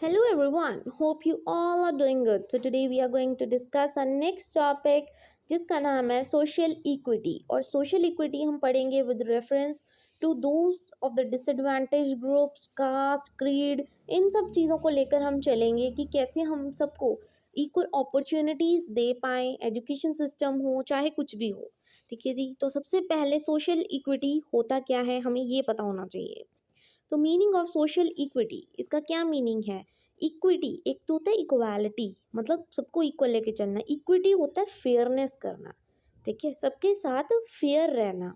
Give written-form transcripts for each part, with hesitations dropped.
Hello everyone, hope you all are doing good. So today we are going to discuss our next topic जिसका नाम है social equity और social equity हम पढ़ेंगे with reference to those of the disadvantage groups caste creed इन सब चीज़ों को लेकर हम चलेंगे कि कैसे हम सबको इक्वल अपॉर्चुनिटीज़ दे पाएँ एजुकेशन सिस्टम हो चाहे कुछ भी हो। ठीक है जी। तो सबसे पहले सोशल इक्विटी होता क्या है हमें ये पता होना चाहिए। तो मीनिंग ऑफ सोशल इक्विटी, इसका क्या मीनिंग है। इक्विटी एक तो होता है इक्वालिटी, मतलब सबको इक्वल लेके चलना। इक्विटी होता है फेयरनेस करना, ठीक है, सबके साथ फेयर रहना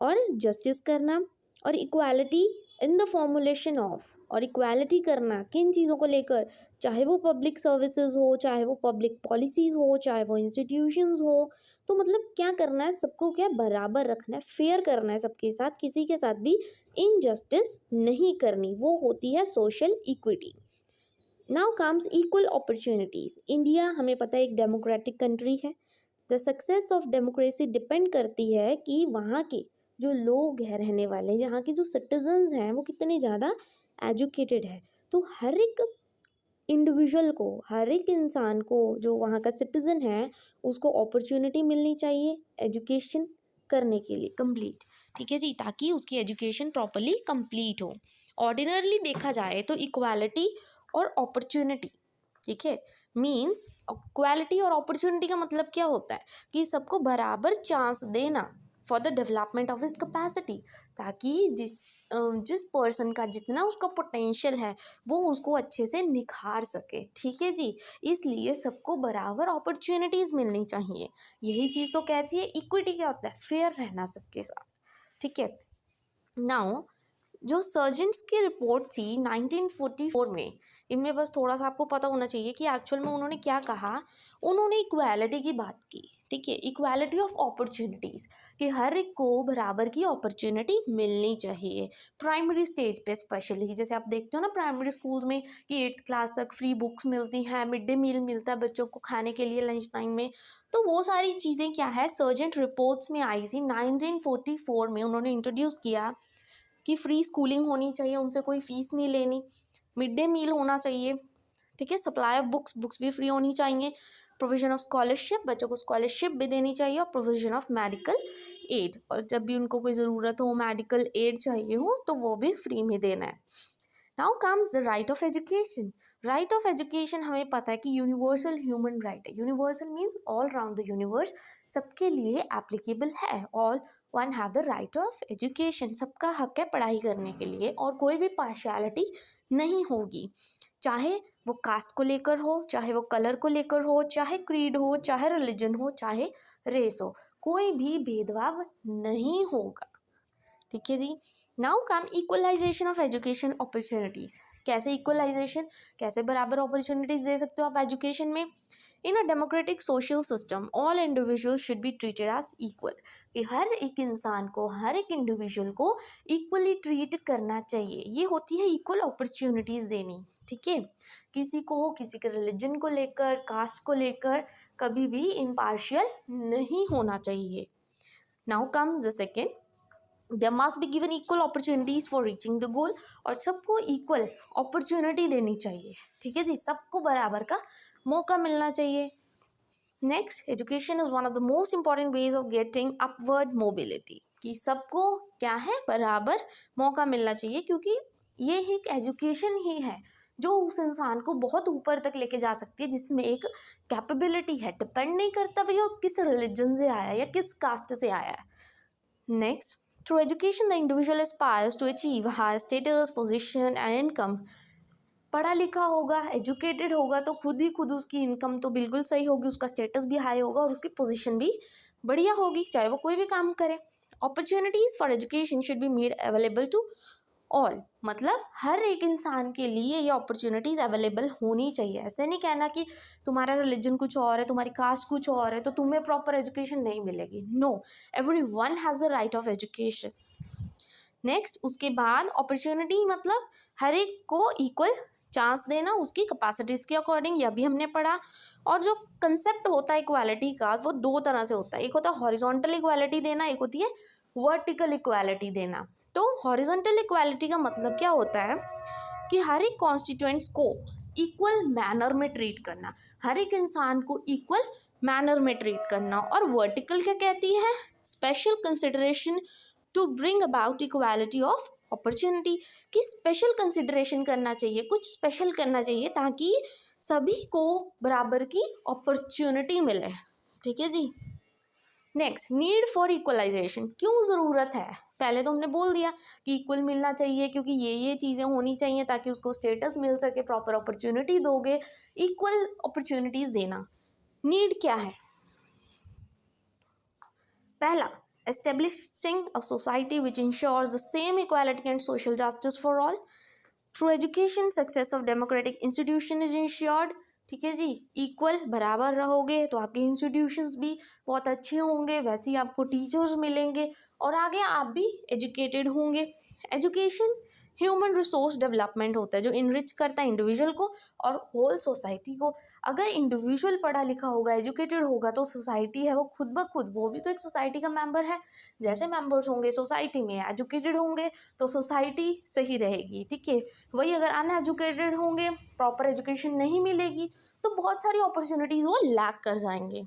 और जस्टिस करना। और equality in the formulation of, और इक्वालिटी करना किन चीज़ों को लेकर, चाहे वो पब्लिक सर्विसेज हो, चाहे वो पब्लिक पॉलिसीज़ हो, चाहे वो इंस्टीट्यूशंस हो। तो मतलब क्या करना है, सबको क्या बराबर रखना है, फेयर करना है सबके साथ, किसी के साथ भी इनजस्टिस नहीं करनी, वो होती है social equity. Now comes equal opportunities. India हमें पता है एक डेमोक्रेटिक कंट्री है। The success of democracy depend करती है कि वहाँ के जो लोग हैं रहने वाले, जहाँ के जो सिटीजन्स हैं वो कितने ज़्यादा एजुकेटेड है। तो हर एक इंडिविजुअल को, हर एक इंसान को जो वहाँ का सिटीज़न है उसको अपॉर्चुनिटी मिलनी चाहिए एजुकेशन करने के लिए कंप्लीट, ठीक है जी, ताकि उसकी एजुकेशन प्रॉपरली कंप्लीट हो। ऑर्डिनरली देखा जाए तो इक्वालिटी और अपॉर्चुनिटी, ठीक है, मीन्स इक्वालिटी और अपॉर्चुनिटी का मतलब क्या होता है कि सबको बराबर चांस देना for the development of his capacity, ताकि जिस पर्सन का जितना उसका पोटेंशियल है वो उसको अच्छे से निखार सके, ठीक है जी। इसलिए सबको बराबर अपॉर्चुनिटीज़ मिलनी चाहिए। यही चीज़ तो कहती है इक्विटी। क्या होता है, फेयर रहना सबके साथ, ठीक है। नाउ जो सर्जेंट्स की रिपोर्ट थी 1944 में, इनमें बस थोड़ा सा आपको पता होना चाहिए कि एक्चुअल में उन्होंने क्या कहा। उन्होंने इक्वालिटी की बात की, ठीक है, इक्वालिटी ऑफ अपॉर्चुनिटीज़, कि हर एक को बराबर की अपॉर्चुनिटी मिलनी चाहिए प्राइमरी स्टेज पे स्पेशली। जैसे आप देखते हो ना प्राइमरी स्कूल्स में कि 8th क्लास तक फ्री बुक्स मिलती हैं, मिड डे मील मिलता है बच्चों को खाने के लिए लंच टाइम में। तो वो सारी चीज़ें क्या है सर्जेंट रिपोर्ट्स में आई थी 1944 में। उन्होंने इंट्रोड्यूस किया कि फ्री स्कूलिंग होनी चाहिए, उनसे कोई फ़ीस नहीं लेनी, मिड डे मील होना चाहिए, ठीक है, सप्लाई ऑफ बुक्स भी फ्री होनी चाहिए, प्रोविज़न ऑफ स्कॉलरशिप, बच्चों को स्कॉलरशिप भी देनी चाहिए, और प्रोविज़न ऑफ मेडिकल एड, और जब भी उनको कोई ज़रूरत हो, मेडिकल एड चाहिए हो, तो वो भी फ्री में देना है। Now comes the right of education. Right of education हमें पता है कि यूनिवर्सल ह्यूमन राइट है। Universal means all round the universe, सबके लिए एप्लीकेबल है। All one have the right of education, सबका हक है पढ़ाई करने के लिए, और कोई भी पार्शियलिटी नहीं होगी, चाहे वो कास्ट को लेकर हो, चाहे वो कलर को लेकर हो, चाहे क्रीड हो, चाहे रिलीजन हो, चाहे रेस हो, कोई भी भेदभाव नहीं होगा, ठीक है जी। Now come equalization of education opportunities. कैसे इक्वलाइजेशन, कैसे बराबर अपॉर्चुनिटीज़ दे सकते हो आप एजुकेशन में। In a democratic social system all individuals should be treated as equal, कि हर एक इंसान को, हर एक इंडिविजुअल को इक्वली ट्रीट करना चाहिए। ये होती है इक्वल अपॉर्चुनिटीज़ देनी, ठीक है। किसी को, किसी के रिलीजन को लेकर, कास्ट को लेकर कभी भी इम्पार्शियल नहीं होना चाहिए। Now comes the second, there must be given equal opportunities for reaching the goal, और सबको इक्वल अपॉर्चुनिटी देनी चाहिए, ठीक है जी, सबको बराबर का मौका मिलना चाहिए। Next, education is one of the most important ways of getting upward mobility, कि सबको क्या है बराबर मौका मिलना चाहिए, क्योंकि ये एक एजुकेशन ही है जो उस इंसान को बहुत ऊपर तक लेके जा सकती है, जिसमें एक कैपेबिलिटी है। डिपेंड नहीं करता भैया किस रिलीजन से आया है या किस कास्ट से आया है। Next, through education the individual aspires to achieve higher status, position and income. पढ़ा लिखा होगा, एजुकेटेड होगा, तो खुद उसकी इनकम तो बिल्कुल सही होगी, उसका स्टेटस भी हाई होगा और उसकी पोजीशन भी बढ़िया होगी, चाहे वो कोई भी काम करे। Opportunities for education should be made available to all, मतलब हर एक इंसान के लिए ये अपॉर्चुनिटीज़ अवेलेबल होनी चाहिए। ऐसे नहीं कहना कि तुम्हारा रिलीजन कुछ और है, तुम्हारी कास्ट कुछ और है, तो तुम्हें प्रॉपर एजुकेशन नहीं मिलेगी। No, every one has the right of education. Next, उसके बाद अपॉर्चुनिटी मतलब हर एक को इक्वल चांस देना उसकी कैपेसिटीज़ के अकॉर्डिंग, यह भी हमने पढ़ा। और जो कंसेप्ट होता है इक्वालिटी का वो दो तरह से होता है, एक होता है हॉरिजॉन्टल इक्वालिटी देना, एक होती है वर्टिकल इक्वालिटी देना। तो हॉरिजॉन्टल इक्वालिटी का मतलब क्या होता है कि हर एक कॉन्स्टिट्यूएंट्स को इक्वल मैनर में ट्रीट करना, हर एक इंसान को इक्वल मैनर में ट्रीट करना। और वर्टिकल क्या कहती है, special consideration to bring about equality of opportunity, कि स्पेशल कंसिडरेशन करना चाहिए, कुछ स्पेशल करना चाहिए ताकि सभी को बराबर की अपॉर्चुनिटी मिले। ठीक है जी। नेक्स्ट, नीड फॉर इक्वलाइजेशन, क्यों ज़रूरत है, पहले तो हमने बोल दिया कि इक्वल मिलना चाहिए क्योंकि ये चीज़ें होनी चाहिए ताकि उसको स्टेटस मिल सके, प्रॉपर अपॉर्चुनिटी दोगे, इक्वल अपॉर्चुनिटीज़ देना। नीड क्या है, पहला, establishing a society which ensures the same equality and social justice for all. Through education success of democratic institution is ensured. ठीक है जी, इक्वल बराबर रहोगे तो आपके इंस्टीट्यूशंस भी बहुत अच्छे होंगे, वैसे ही आपको टीचर्स मिलेंगे और आगे आप भी एजुकेटेड होंगे। एजुकेशन ह्यूमन रिसोर्स डेवलपमेंट होता है जो इनरिच करता है इंडिविजुअल को और होल सोसाइटी को। अगर इंडिविजुअल पढ़ा लिखा होगा, एजुकेटेड होगा, तो सोसाइटी है वो खुद ब खुद, वो भी तो एक सोसाइटी का मेंबर है। जैसे मेंबर्स होंगे सोसाइटी में, एजुकेटेड होंगे तो सोसाइटी सही रहेगी। ठीक है, वही अगर अनएजुकेटेड होंगे, प्रॉपर एजुकेशन नहीं मिलेगी, तो बहुत सारी अपॉर्चुनिटीज़ वो लैक कर जाएंगे।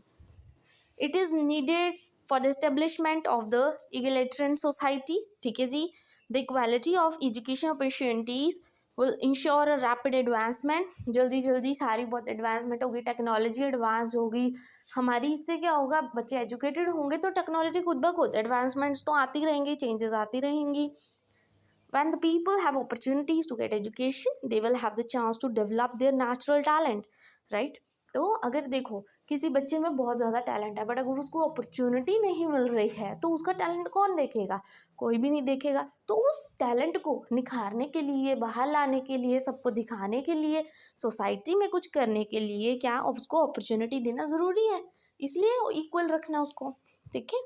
It is needed for the establishment of the egalitarian society. ठीक है जी, the equality of education opportunities will ensure a rapid advancement. जल्दी जल्दी सारी बहुत एडवांसमेंट होगी, टेक्नोलॉजी एडवांस होगी हमारी। इससे क्या होगा, बच्चे एजुकेटेड होंगे तो टेक्नोलॉजी खुद ब खुद, एडवांसमेंट्स तो आती रहेंगी, चेंजेस आती रहेंगी। When the people have opportunities to get education, they will have the chance to develop their natural talent, right? तो अगर देखो किसी बच्चे में बहुत ज़्यादा टैलेंट है बट अगर उसको अपॉर्चुनिटी नहीं मिल रही है तो उसका टैलेंट कौन देखेगा, कोई भी नहीं देखेगा। तो उस टैलेंट को निखारने के लिए, बाहर लाने के लिए, सबको दिखाने के लिए, सोसाइटी में कुछ करने के लिए क्या उसको अपॉर्चुनिटी देना ज़रूरी है, इसलिए इक्वल रखना उसको। ठीक है,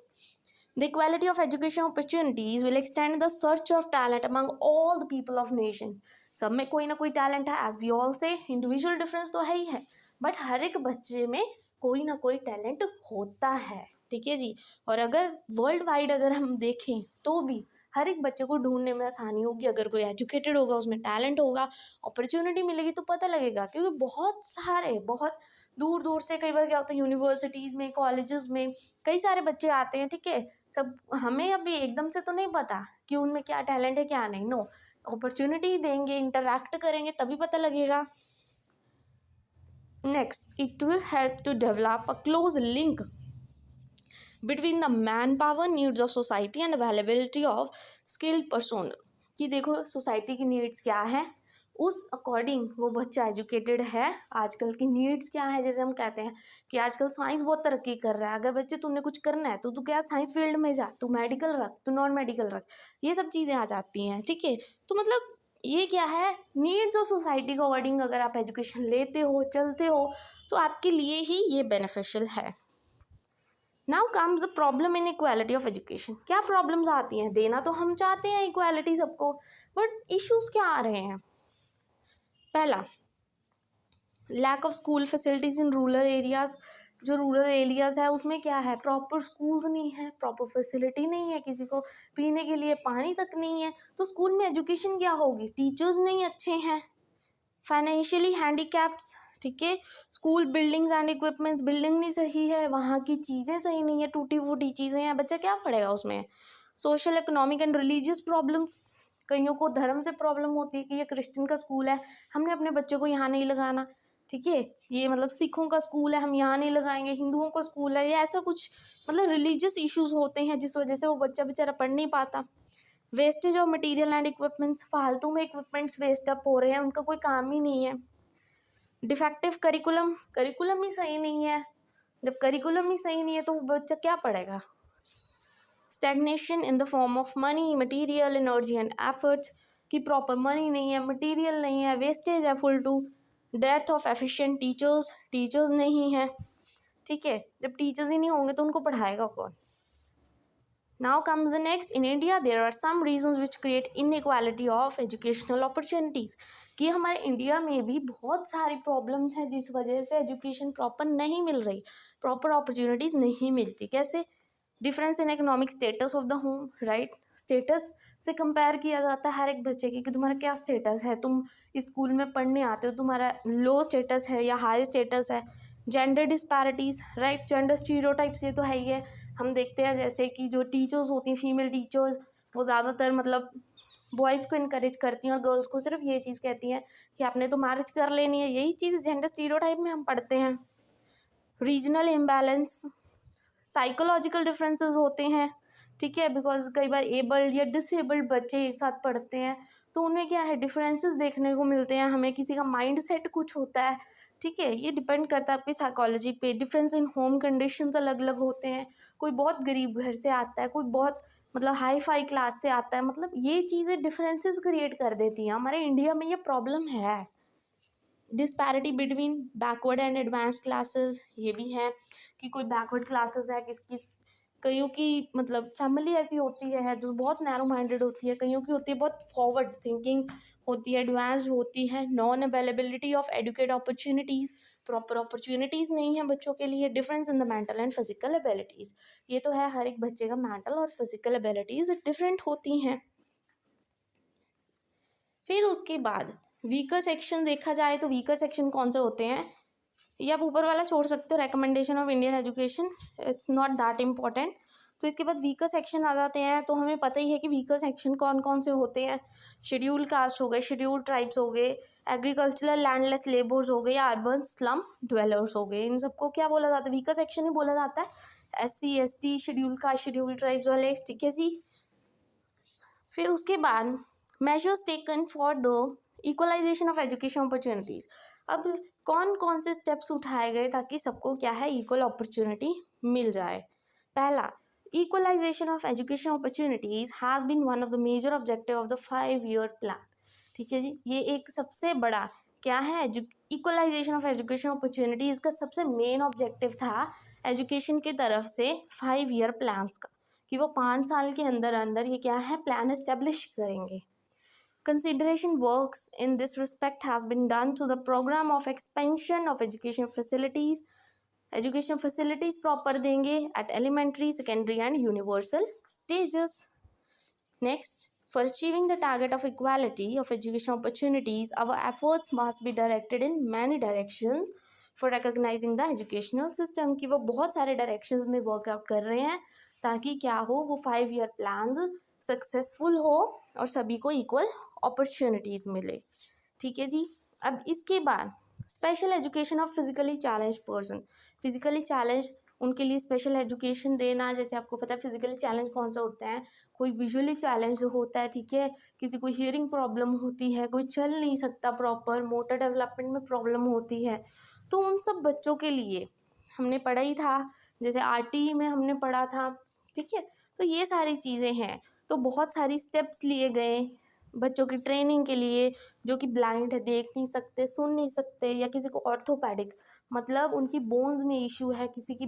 the equality of education opportunities will extend the search of talent among all the people of nation. सब में कोई ना कोई टैलेंट है, as we all say, individual difference तो है ही है, बट हर एक बच्चे में कोई ना कोई टैलेंट होता है। ठीक है जी, और अगर वर्ल्ड वाइड अगर हम देखें तो भी हर एक बच्चे को ढूंढने में आसानी होगी। अगर कोई एजुकेटेड होगा, उसमें टैलेंट होगा, अपॉर्चुनिटी मिलेगी तो पता लगेगा, क्योंकि बहुत सारे, बहुत दूर दूर से, कई बार क्या होता है यूनिवर्सिटीज़ में, कॉलेजेस में कई सारे बच्चे आते हैं। ठीक है, सब हमें अभी एकदम से तो नहीं पता कि उनमें क्या टैलेंट है क्या नहीं, नो, अपॉर्चुनिटी देंगे, इंटरैक्ट करेंगे तभी पता लगेगा। Next, it will help to develop a close link between the manpower needs of society and availability of skilled person. कि देखो सोसाइटी की नीड्स क्या है, उस अकॉर्डिंग वो बच्चा एजुकेटेड है। आजकल की नीड्स क्या है, जैसे हम कहते हैं कि आजकल साइंस बहुत तरक्की कर रहा है, अगर बच्चे तुमने कुछ करना है तो तू क्या साइंस फील्ड में जा, तू मेडिकल रख, तू नॉन मेडिकल रख, ये सब चीज़ें आ जाती हैं। ठीक है, तो मतलब ये क्या है, नीड्स ऑफ सोसाइटी के अकॉर्डिंग अगर आप एजुकेशन लेते हो, चलते हो, तो आपके लिए ही ये बेनिफिशियल है। Now comes the problem in equality of education. क्या प्रॉब्लम्स आती हैं, देना तो हम चाहते हैं इक्वालिटी सबको, बट इश्यूज क्या आ रहे हैं। पहला, lack of school facilities in rural areas. जो रूरल एरियाज़ है उसमें क्या है, प्रॉपर स्कूल्स नहीं है, प्रॉपर फैसिलिटी नहीं है, किसी को पीने के लिए पानी तक नहीं है, तो स्कूल में एजुकेशन क्या होगी, टीचर्स नहीं अच्छे हैं, फाइनेंशियली हैंडीकैप्स। ठीक है, school buildings and equipments, building नहीं सही है, वहाँ की चीज़ें सही नहीं है, टूटी फूटी चीज़ें हैं, बच्चा क्या पढ़ेगा उसमें। Social, economic and religious problems, कईयों को धर्म से प्रॉब्लम होती है कि ये क्रिश्चियन का स्कूल है, हमने अपने बच्चों को यहाँ नहीं लगाना। ठीक है, ये मतलब सिखों का स्कूल है, हम यहाँ नहीं लगाएंगे, हिंदुओं का स्कूल है, या ऐसा कुछ, मतलब रिलीजियस इश्यूज होते हैं जिस वजह से वो बच्चा बेचारा पढ़ नहीं पाता। Wastage of material and equipments, फालतू में इक्विपमेंट्स वेस्ट अप हो रहे हैं, उनका कोई काम ही नहीं है। डिफेक्टिव करिकुलम, करिकुलम ही सही नहीं है, जब करिकुलम ही सही नहीं है तो बच्चा क्या पढ़ेगा। Stagnation in the form of money, material, energy and efforts, कि प्रॉपर मनी नहीं है, मटेरियल नहीं है, वेस्टेज है full to. Death of efficient teachers, teachers नहीं है। ठीक है, जब टीचर्स ही नहीं होंगे तो उनको पढ़ाएगा कौन। Now comes the next. In India, there are some reasons which create inequality of educational opportunities. कि हमारे इंडिया में भी बहुत सारी प्रॉब्लम्स हैं जिस वजह से एजुकेशन प्रॉपर नहीं मिल रही, प्रॉपर अपॉर्चुनिटीज़ नहीं मिलती। कैसे, difference in economic status of the home, right, status से कंपेयर किया जाता है हर एक बच्चे की कि तुम्हारा क्या स्टेटस है, तुम स्कूल में पढ़ने आते हो, तुम्हारा लो स्टेटस है या हाई स्टेटस है। Gender disparities, right, gender stereotypes, ये तो है ही है। हम देखते हैं जैसे कि जो टीचर्स होती हैं, फीमेल टीचर्स, वो ज़्यादातर मतलब बॉयज़ को इनकरेज करती हैं और गर्ल्स को सिर्फ ये चीज़ कहती हैं कि आपने तो मैरिज कर लेनी है। यही चीज़ जेंडर स्टीरियोटाइप में हम पढ़ते हैं। रीजनल इम्बैलेंस, साइकोलॉजिकल डिफरेंसेस होते हैं, ठीक है, बिकॉज कई बार एबल्ड या डिसेबल्ड बच्चे एक साथ पढ़ते हैं तो उनमें क्या है, डिफरेंसेस देखने को मिलते हैं हमें। किसी का माइंड सेट कुछ होता है, ठीक है, ये डिपेंड करता है आपकी साइकोलॉजी पे। डिफरेंस इन होम कंडीशंस अलग अलग होते हैं। कोई बहुत गरीब घर से आता है, कोई बहुत मतलब हाई फाई क्लास से आता है, मतलब ये चीज़ें डिफरेंसेस क्रिएट कर देती हैं। हमारे इंडिया में ये प्रॉब्लम है। Disparity between backward and advance classes, ये भी है कि कोई बैकवर्ड क्लासेस है, कईयों की मतलब फैमिली ऐसी होती है जो बहुत नैरो माइंडेड होती है, कईयों की होती है बहुत फॉरवर्ड थिंकिंग होती है, एडवांस होती है। Non availability of educate opportunities, proper opportunities नहीं है बच्चों के लिए। Difference in the mental and physical abilities, ये तो है, हर एक बच्चे का मेंटल और फिजिकल एबिलिटीज़ डिफरेंट होती हैं। फिर उसके बाद वीकर सेक्शन देखा जाए तो वीकर सेक्शन कौन से होते हैं, ये आप ऊपर वाला छोड़ सकते हो, recommendation of Indian education, it's not that important. तो इसके बाद वीकर सेक्शन आ जाते हैं, तो हमें पता ही है कि वीकर सेक्शन कौन कौन से होते हैं। शेड्यूल कास्ट हो गए, शेड्यूल ट्राइब्स हो गए, एग्रीकल्चरल लैंडलेस लेबर्स हो गए, या अर्बन स्लम ड्वेलर्स हो गए। इन सबको क्या बोला जाता है, वीकर सेक्शन ही बोला जाता है। SC ST, schedule caste, schedule tribes वाले, ठीक है जी। फिर उसके बाद measures taken for the equalisation of education opportunities. अब कौन कौन से स्टेप्स उठाए गए ताकि सबको क्या है, इक्वल अपॉर्चुनिटी मिल जाए। पहला, equalisation of education opportunities has been one of the major objective of the 5-year plan, ठीक है जी। ये एक सबसे बड़ा क्या है, इक्वलाइजेशन ऑफ एजुकेशन अपॉर्चुनिटीज़ का सबसे मेन ऑब्जेक्टिव था एजुकेशन की तरफ से 5-year प्लान्स का, कि वो 5 साल के अंदर अंदर ये क्या है, प्लान एस्टेब्लिश करेंगे। Consideration works in this respect has been done to the program of expansion of education facilities. Education facilities proper देंगे at elementary, secondary and universal stages. Next, for achieving the target of equality of education opportunities, our efforts must be directed in many directions for recognizing the educational system, कि वो बहुत सारे directions में workout कर रहे हैं ताकि क्या हो, वो 5-year प्लान्स सक्सेसफुल हो और सभी को इक्वल अपॉर्चुनिटीज़ मिले, ठीक है जी। अब इसके बाद special education of physically challenge person, physically challenge उनके लिए स्पेशल एजुकेशन देना। जैसे आपको पता है फिजिकली चैलेंज कौन सा होता है, कोई विजुअली चैलेंज होता है, ठीक है, किसी को हियरिंग प्रॉब्लम होती है, कोई चल नहीं सकता प्रॉपर, मोटर डेवलपमेंट में प्रॉब्लम होती है, तो उन सब बच्चों के लिए हमने पढ़ा ही था, जैसे RTE में हमने पढ़ा था, ठीक है। तो ये सारी चीज़ें हैं, तो बहुत सारी स्टेप्स लिए गए बच्चों की ट्रेनिंग के लिए, जो कि ब्लाइंड है, देख नहीं सकते, सुन नहीं सकते, या किसी को ऑर्थोपेडिक मतलब उनकी बोन्स में इशू है, किसी की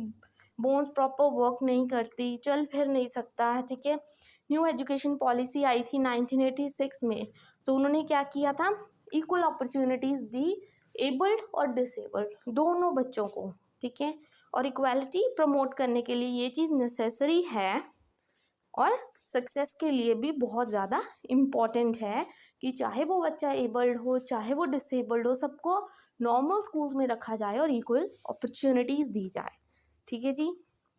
बोन्स प्रॉपर वर्क नहीं करती, चल फिर नहीं सकता है, ठीक है। न्यू एजुकेशन पॉलिसी आई थी 1986 में, तो उन्होंने क्या किया था, इक्वल अपॉर्चुनिटीज़ दी एबल्ड और डिसेबल्ड दोनों बच्चों को, ठीक है। और इक्वालिटी प्रमोट करने के लिए ये चीज़ नेसेसरी है और सक्सेस के लिए भी बहुत ज़्यादा इम्पॉर्टेंट है कि चाहे वो बच्चा एबल्ड हो चाहे वो डिसेबल्ड हो, सबको नॉर्मल स्कूल्स में रखा जाए और इक्वल अपॉर्चुनिटीज़ दी जाए, ठीक है जी।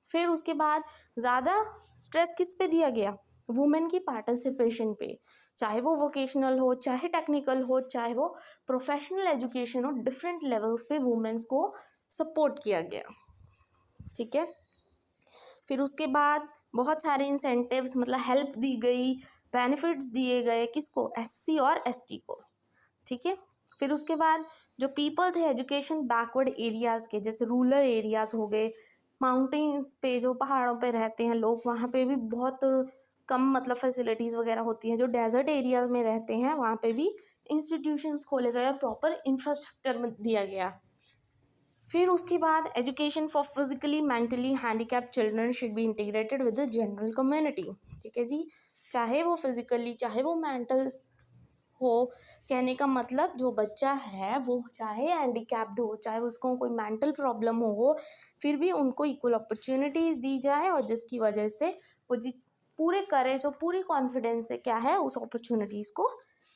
फिर उसके बाद ज़्यादा स्ट्रेस किस पे दिया गया, वुमेन की पार्टिसिपेशन पे, चाहे वो वोकेशनल हो, चाहे टेक्निकल हो, चाहे वो प्रोफेशनल एजुकेशन हो, डिफरेंट लेवल्स पे वुमेन्स को सपोर्ट किया गया, ठीक है। फिर उसके बाद बहुत सारे इंसेंटिव्स मतलब हेल्प दी गई, बेनिफिट्स दिए गए, किसको, SC और ST को, ठीक है। फिर उसके बाद जो पीपल थे एजुकेशन बैकवर्ड एरियाज़ के, जैसे रूरल एरियाज़ हो गए, माउंटेन्स पे जो पहाड़ों पे रहते हैं लोग, वहाँ पे भी बहुत कम मतलब फैसिलिटीज़ वगैरह होती हैं। जो डेजर्ट एरियाज़ में रहते हैं वहाँ पे भी इंस्टीट्यूशंस खोले गए, प्रॉपर इंफ्रास्ट्रक्चर दिया गया। फिर उसके बाद education for physically mentally handicap children should be integrated with the general community, ठीक है जी। चाहे वो फिजिकली चाहे वो मेंटल हो, कहने का मतलब जो बच्चा है वो चाहे हैंडीकैप्ड हो, चाहे उसको कोई मेंटल प्रॉब्लम हो, फिर भी उनको इक्वल अपॉर्चुनिटीज़ दी जाए और जिसकी वजह से वो पूरे करेज और पूरी कॉन्फिडेंस से क्या है उस अपॉर्चुनिटीज़ को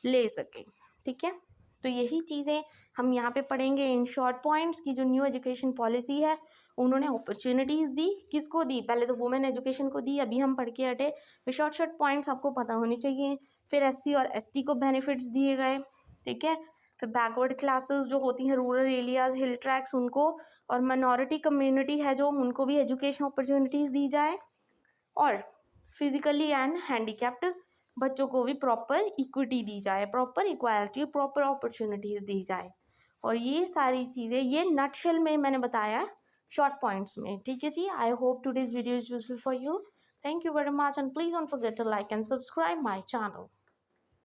ले सके। ठीक है, तो यही चीज़ें हम यहाँ पे पढ़ेंगे इन शॉर्ट पॉइंट्स की जो न्यू एजुकेशन पॉलिसी है उन्होंने अपॉर्चुनिटीज़ दी, किसको दी, पहले तो वुमेन एजुकेशन को दी, अभी हम पढ़ के हटे, फिर शॉर्ट पॉइंट्स आपको पता होने चाहिए। फिर एससी और एसटी को बेनिफिट्स दिए गए, ठीक है। फिर बैकवर्ड क्लासेस जो होती हैं, रूरल एरियाज, हिल ट्रैक्स, उनको, और माइनॉरिटी कम्युनिटी है जो, उनको भी एजुकेशन अपॉर्चुनिटीज़ दी जाए, और फिजिकली एंड हैंडीकैप्ड बच्चों को भी प्रॉपर इक्विटी दी जाए, प्रॉपर इक्वालिटी, प्रॉपर अपॉर्चुनिटीज़ दी जाए। और ये सारी चीज़ें ये नटशेल में मैंने बताया शॉर्ट पॉइंट्स में। ठीक है जी, I hope today's video is useful for you. Thank you very much and please don't forget to like and subscribe my channel.